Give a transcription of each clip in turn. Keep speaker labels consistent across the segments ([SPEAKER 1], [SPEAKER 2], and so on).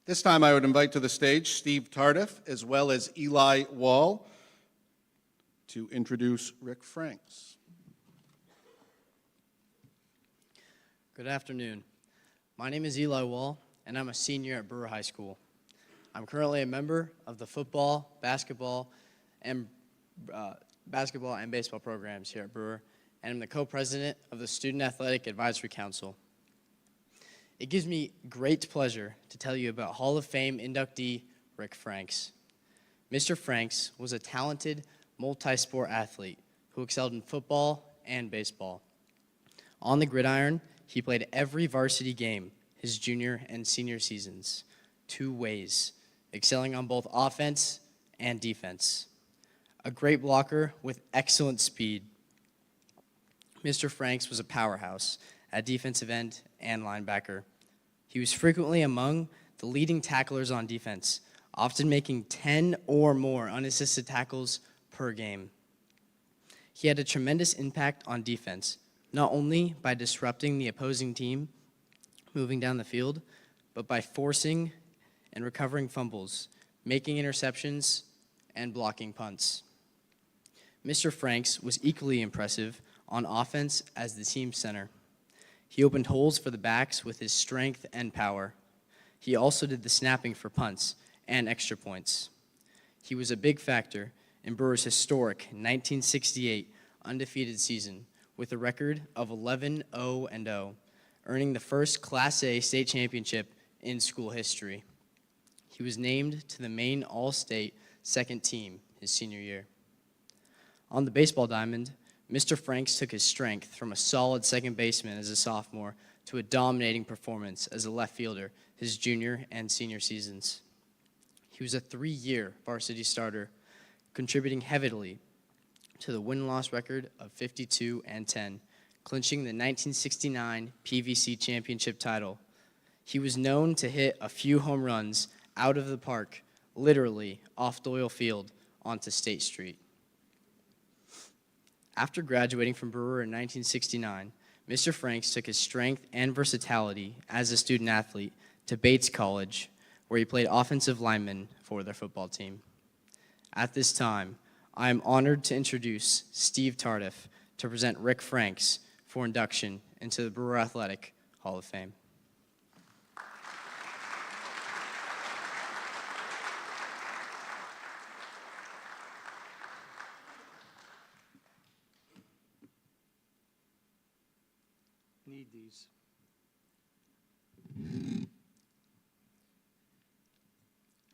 [SPEAKER 1] This time I would invite to the stage Steve Tardif as well as Eli Wall to introduce Ric Franks.
[SPEAKER 2] Good afternoon. My name is Eli Wall, and I'm a senior at Brewer High School. I'm currently a member of the football, basketball, and baseball programs here at Brewer, and I'm the co-president of the Student Athletic Advisory Council. It gives me great pleasure to tell you about Hall of Fame inductee Ric Franks. Mr. Franks was a talented multi-sport athlete who excelled in football and baseball. On the gridiron, he played every varsity game his junior and senior seasons, 2 ways, excelling on both offense and defense. A great blocker with excellent speed, Mr. Franks was a powerhouse at defensive end and linebacker. He was frequently among the leading tacklers on defense, often making 10 or more unassisted tackles per game. He had a tremendous impact on defense, not only by disrupting the opposing team moving down the field, but by forcing and recovering fumbles, making interceptions, and blocking punts. Mr. Franks was equally impressive on offense as the team center. He opened holes for the backs with his strength and power. He also did the snapping for punts and extra points. He was a big factor in Brewer's historic 1968 undefeated season with a record of 11-0-0, earning the first Class A state championship in school history. He was named to the Maine All-State second team his senior year. On the baseball diamond, Mr. Franks took his strength from a solid second baseman as a sophomore to a dominating performance as a left fielder his junior and senior seasons. He was a 3-year varsity starter, contributing heavily to the win-loss record of 52-10, clinching the 1969 PVC championship title. He was known to hit a few home runs out of the park, literally off Doyle Field onto State Street. After graduating from Brewer in 1969, Mr. Franks took his strength and versatility as a student athlete to Bates College, where he played offensive lineman for their football team. At this time, I am honored to introduce Steve Tardif to present Ric Franks for induction into the Brewer Athletic Hall of Fame.
[SPEAKER 3] Need these.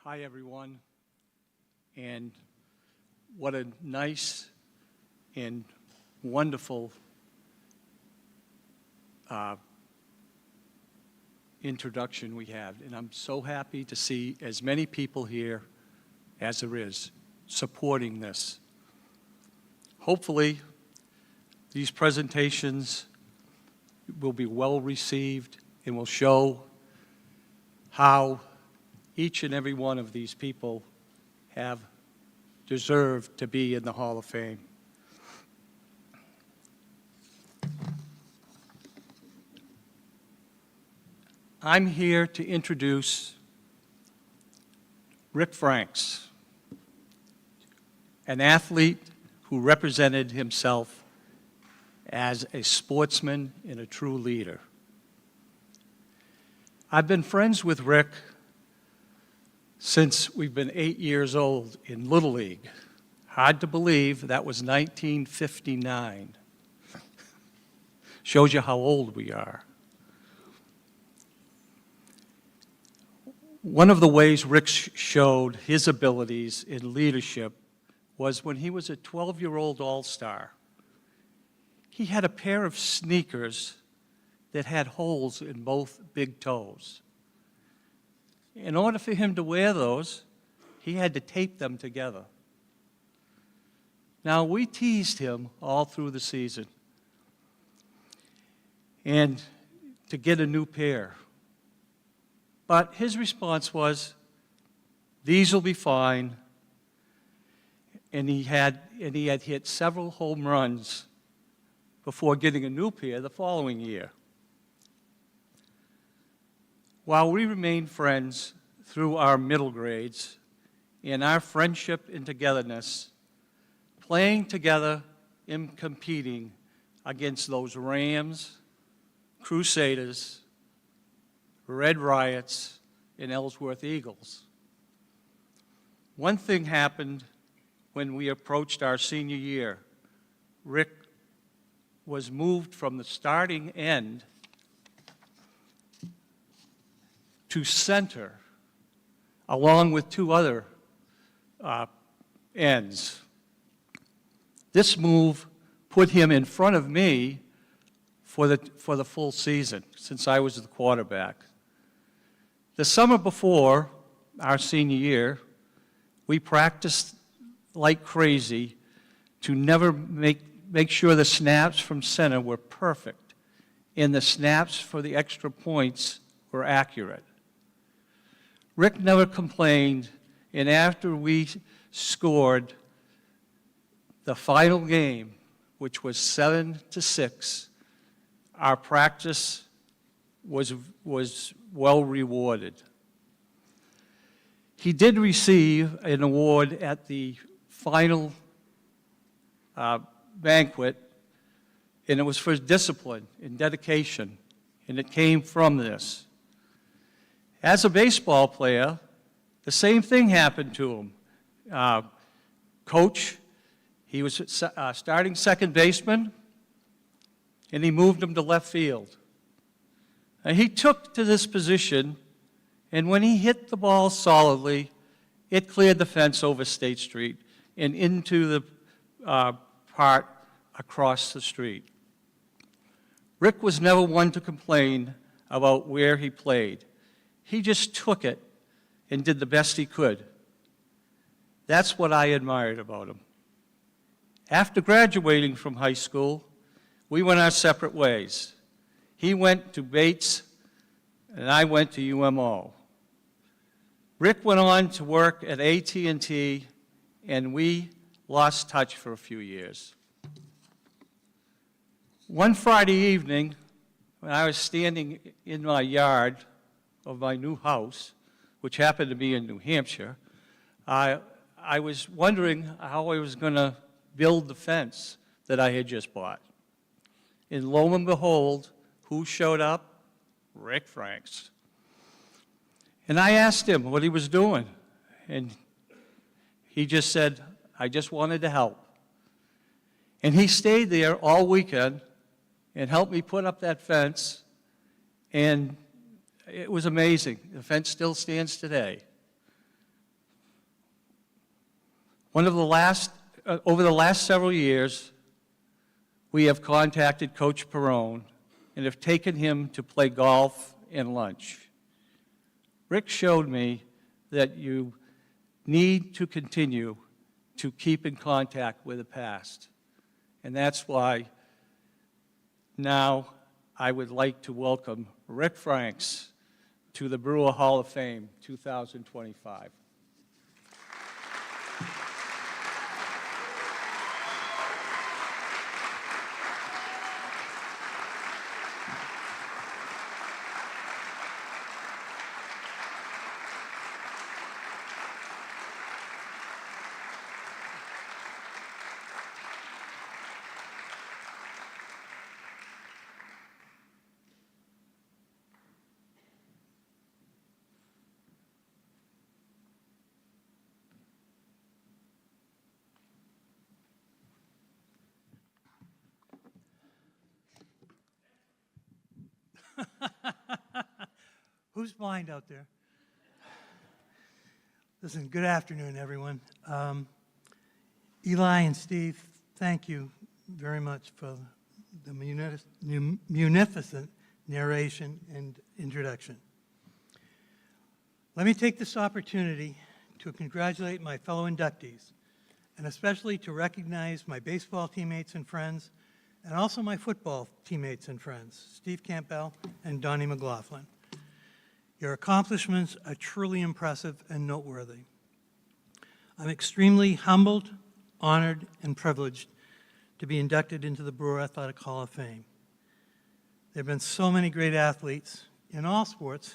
[SPEAKER 3] Hi, everyone, and what a nice and wonderful introduction we had, and I'm so happy to see as many people here as there is supporting this. Hopefully, these presentations will be well received and will show how each and every one of these people have deserved to be in the Hall of Fame. I'm here to introduce Ric Franks, an athlete who represented himself as a sportsman and a true leader. I've been friends with Rick since we've been 8 years old in Little League. Hard to believe that was 1959. Shows you how old we are. One of the ways Rick showed his abilities in leadership was when he was a 12-year-old All-Star. He had a pair of sneakers that had holes in both big toes. In order for him to wear those, he had to tape them together. Now, we teased him all through the season and to get a new pair. But his response was, "These will be fine." And he had hit several home runs before getting a new pair the following year. While we remained friends through our middle grades and our friendship and togetherness, playing together and competing against those Rams, Crusaders, Red Riots, and Ellsworth Eagles. One thing happened when we approached our senior year. Rick was moved from the starting end to center, along with two other ends. This move put him in front of me for the full season, since I was the quarterback. The summer before our senior year, we practiced like crazy to never make sure the snaps from center were perfect and the snaps for the extra points were accurate. Rick never complained, and after we scored the final game, which was 7-6, our practice was well rewarded. He did receive an award at the final banquet, and it was for his discipline and dedication, and it came from this. As a baseball player, the same thing happened to him. Coach, he was starting second baseman, and he moved him to left field. And he took to this position, and when he hit the ball solidly, it cleared the fence over State Street and into the part across the street. Rick was never one to complain about where he played. He just took it and did the best he could. That's what I admired about him. After graduating from high school, we went our separate ways. He went to Bates, and I went to UMO. Rick went on to work at AT&T, and we lost touch for a few years. One Friday evening, when I was standing in my yard of my new house, which happened to be in New Hampshire, I was wondering how I was going to build the fence that I had just bought. And lo and behold, who showed up? Ric Franks. And I asked him what he was doing, and he just said, I just wanted to help. And he stayed there all weekend and helped me put up that fence, and it was amazing. The fence still stands today. Over the last several years, we have contacted Coach Perone and have taken him to play golf and lunch. Rick showed me that you need to continue to keep in contact with the past. And that's why now I would like to welcome Ric Franks to the Brewer Hall of Fame 2025.
[SPEAKER 4] Who's blind out there? Listen, good afternoon, everyone. Eli and Steve, thank you very much for the munificent narration and introduction. Let me take this opportunity to congratulate my fellow inductees, and especially to recognize my baseball teammates and friends, and also my football teammates and friends, Steve Campbell and Donnie McLaughlin. Your accomplishments are truly impressive and noteworthy. I'm extremely humbled, honored, and privileged to be inducted into the Brewer Athletic Hall of Fame. There have been so many great athletes in all sports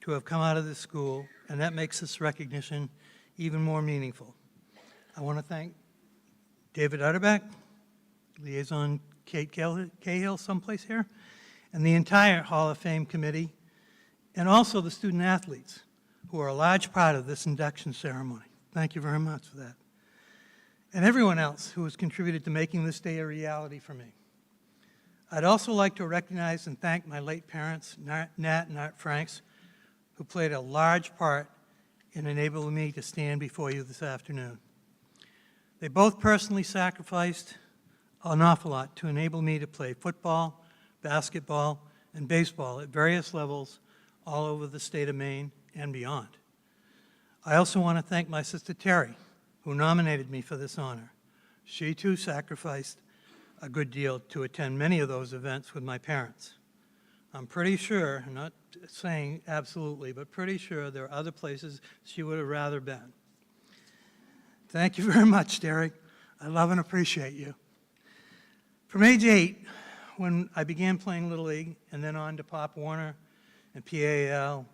[SPEAKER 4] to have come out of this school, and that makes this recognition even more meaningful. I want to thank David Utterback, Liaison Kate Cahill, someplace here, and the entire Hall of Fame committee, and also the student athletes, who are a large part of this induction ceremony. Thank you very much for that. And everyone else who has contributed to making this day a reality for me. I'd also like to recognize and thank my late parents, Nat and Art Franks, who played a large part in enabling me to stand before you this afternoon. They both personally sacrificed an awful lot to enable me to play football, basketball, and baseball at various levels all over the state of Maine and beyond. I also want to thank my sister Terry, who nominated me for this honor. She too sacrificed a good deal to attend many of those events with my parents. I'm pretty sure, I'm not saying absolutely, but pretty sure there are other places she would have rather been. Thank you very much, Terry. I love and appreciate you. From age 8, when I began playing Little League, and then on to Pop Warner and PAL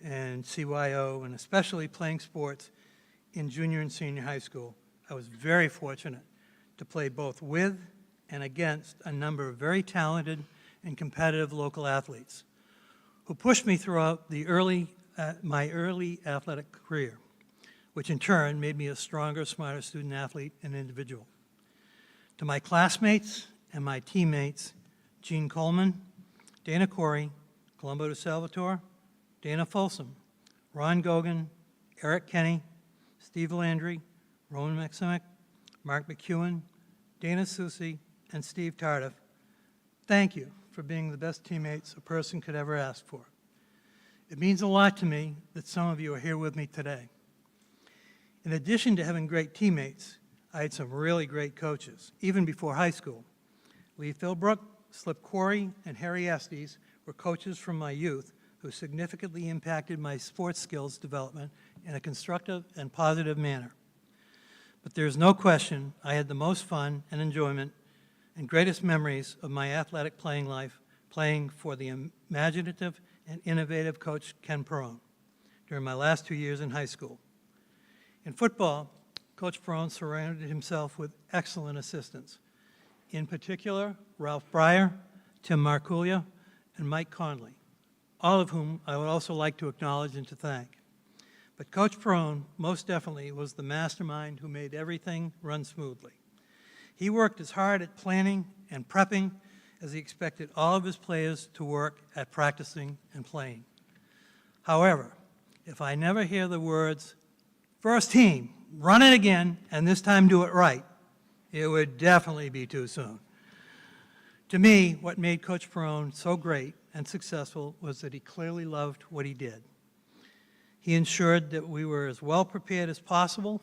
[SPEAKER 4] and CYO, and especially playing sports in junior and senior high school, I was very fortunate to play both with and against a number of very talented and competitive local athletes who pushed me throughout my early athletic career, which in turn made me a stronger, smarter student athlete and individual. To my classmates and my teammates, Gene Coleman, Dana Corey, Colombo DeSalvatore, Dana Folsom, Ron Gogan, Eric Kenny, Steve Landry, Roman Maximic, Mark McEwen, Dana Susi, and Steve Tardif, thank you for being the best teammates a person could ever ask for. It means a lot to me that some of you are here with me today. In addition to having great teammates, I had some really great coaches, even before high school. Lee Philbrook, Slip Corey, and Harry Estes were coaches from my youth who significantly impacted my sports skills development in a constructive and positive manner. But there's no question I had the most fun and enjoyment and greatest memories of my athletic playing life playing for the imaginative and innovative coach Ken Perone during my last 2 years in high school. In football, Coach Perone surrounded himself with excellent assistants. In particular, Ralph Breyer, Tim Marculia, and Mike Conley, all of whom I would also like to acknowledge and to thank. But Coach Perone most definitely was the mastermind who made everything run smoothly. He worked as hard at planning and prepping as he expected all of his players to work at practicing and playing. However, if I never hear the words, "First team, run it again, and this time do it right," it would definitely be too soon. To me, what made Coach Perone so great and successful was that he clearly loved what he did. He ensured that we were as well prepared as possible,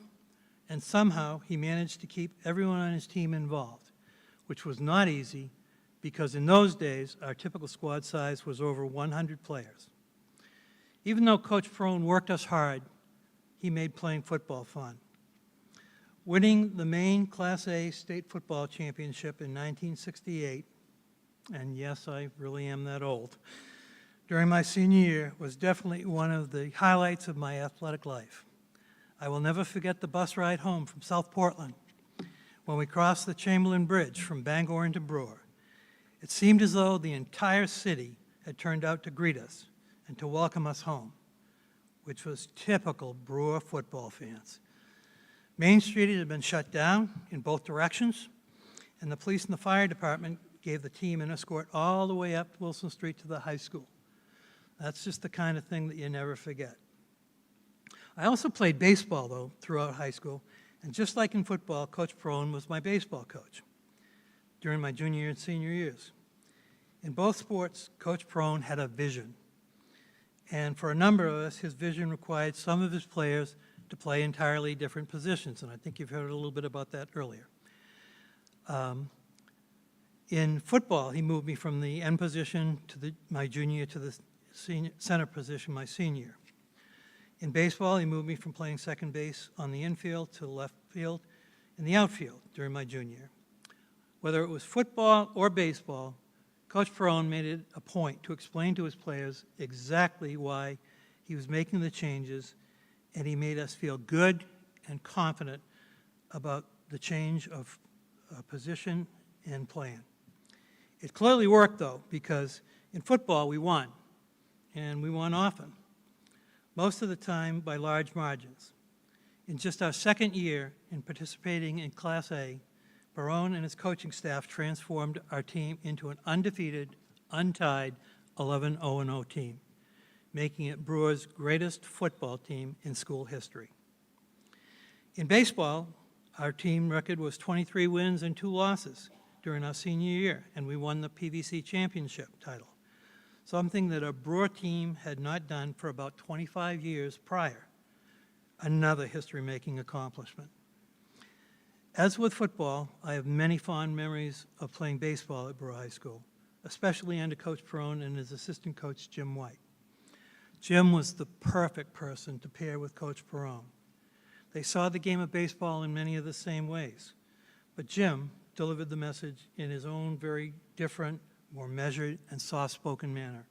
[SPEAKER 4] and somehow he managed to keep everyone on his team involved, which was not easy because in those days, our typical squad size was over 100 players. Even though Coach Perone worked us hard, he made playing football fun. Winning the Maine Class A state football championship in 1968, and yes, I really am that old, during my senior year was definitely one of the highlights of my athletic life. I will never forget the bus ride home from South Portland when we crossed the Chamberlain Bridge from Bangor into Brewer. It seemed as though the entire city had turned out to greet us and to welcome us home, which was typical Brewer football fans. Main Street had been shut down in both directions, and the police and the fire department gave the team an escort all the way up Wilson Street to the high school. That's just the kind of thing that you never forget. I also played baseball, though, throughout high school, and just like in football, Coach Perone was my baseball coach during my junior and senior years. In both sports, Coach Perone had a vision, and for a number of us, his vision required some of his players to play entirely different positions, and I think you've heard a little bit about that earlier. In football, he moved me from the end position to my junior to the center position my senior. In baseball, he moved me from playing second base on the infield to left field in the outfield during my junior. Whether it was football or baseball, Coach Perone made it a point to explain to his players exactly why he was making the changes, and he made us feel good and confident about the change of position and plan. It clearly worked, though, because in football we won, and we won often, most of the time by large margins. In just our second year in participating in Class A, Barone and his coaching staff transformed our team into an undefeated, untied 11-0-0 team, making it Brewer's greatest football team in school history. In baseball, our team record was 23 wins and 2 losses during our senior year, and we won the PVC championship title, something that a Brewer team had not done for about 25 years prior. Another history-making accomplishment. As with football, I have many fond memories of playing baseball at Brewer High School, especially under Coach Perone and his assistant coach, Jim White. Jim was the perfect person to pair with Coach Perone. They saw the game of baseball in many of the same ways, but Jim delivered the message in his own very different, more measured, and soft-spoken manner.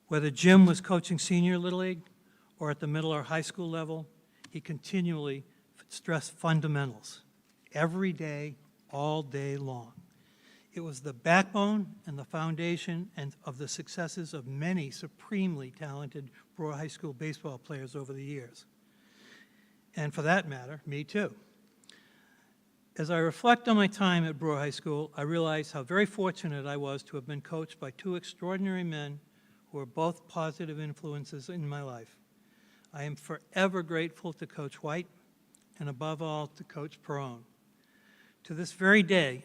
[SPEAKER 4] Whether Jim was coaching senior Little League or at the middle or high school level, he continually stressed fundamentals every day, all day long. It was the backbone and the foundation of the successes of many supremely talented Brewer High School baseball players over the years. And for that matter, me too. As I reflect on my time at Brewer High School, I realize how very fortunate I was to have been coached by 2 extraordinary men who are both positive influences in my life. I am forever grateful to Coach White and above all to Coach Perone. To this very day,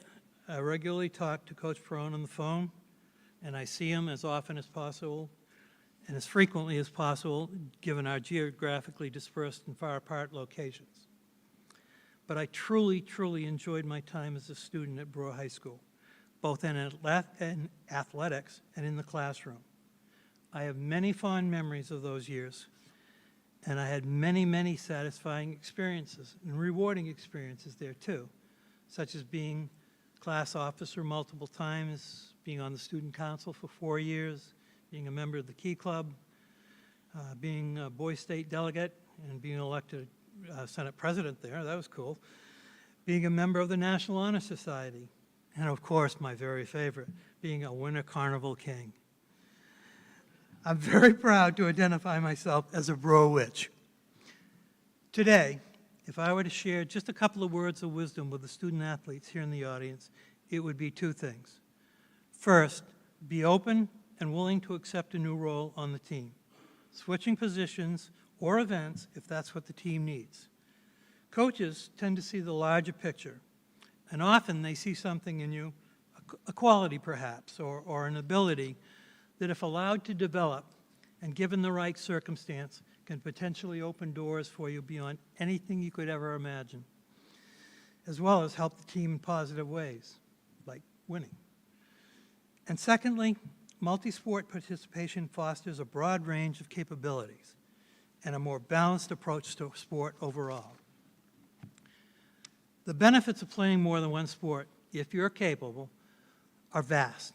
[SPEAKER 4] I regularly talk to Coach Perone on the phone, and I see him as often as possible and as frequently as possible, given our geographically dispersed and far apart locations. But I truly, truly enjoyed my time as a student at Brewer High School, both in athletics and in the classroom. I have many fond memories of those years, and I had many, many satisfying experiences and rewarding experiences there too, such as being class officer multiple times, being on the student council for 4 years, being a member of the Key Club, being a Boys State delegate, and being elected Senate president there. That was cool. Being a member of the National Honor Society, and of course, my very favorite, being a Winter Carnival King. I'm very proud to identify myself as a Brewer witch. Today, if I were to share just a couple of words of wisdom with the student athletes here in the audience, it would be 2 things. First, be open and willing to accept a new role on the team, switching positions or events if that's what the team needs. Coaches tend to see the larger picture, and often they see something in you, a quality perhaps, or an ability that if allowed to develop and given the right circumstance, can potentially open doors for you beyond anything you could ever imagine, as well as help the team in positive ways, like winning. And secondly, multi-sport participation fosters a broad range of capabilities and a more balanced approach to sport overall. The benefits of playing more than one sport, if you're capable, are vast,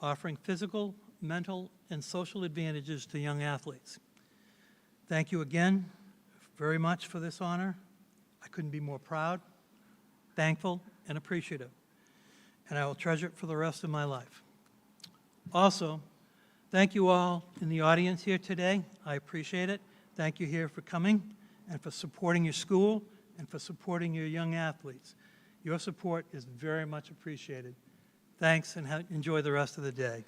[SPEAKER 4] offering physical, mental, and social advantages to young athletes. Thank you again very much for this honor. I couldn't be more proud, thankful, and appreciative, and I will treasure it for the rest of my life. Also, thank you all in the audience here today. I appreciate it. Thank you here for coming and for supporting your school and for supporting your young athletes. Your support is very much appreciated. Thanks, and enjoy the rest of the day.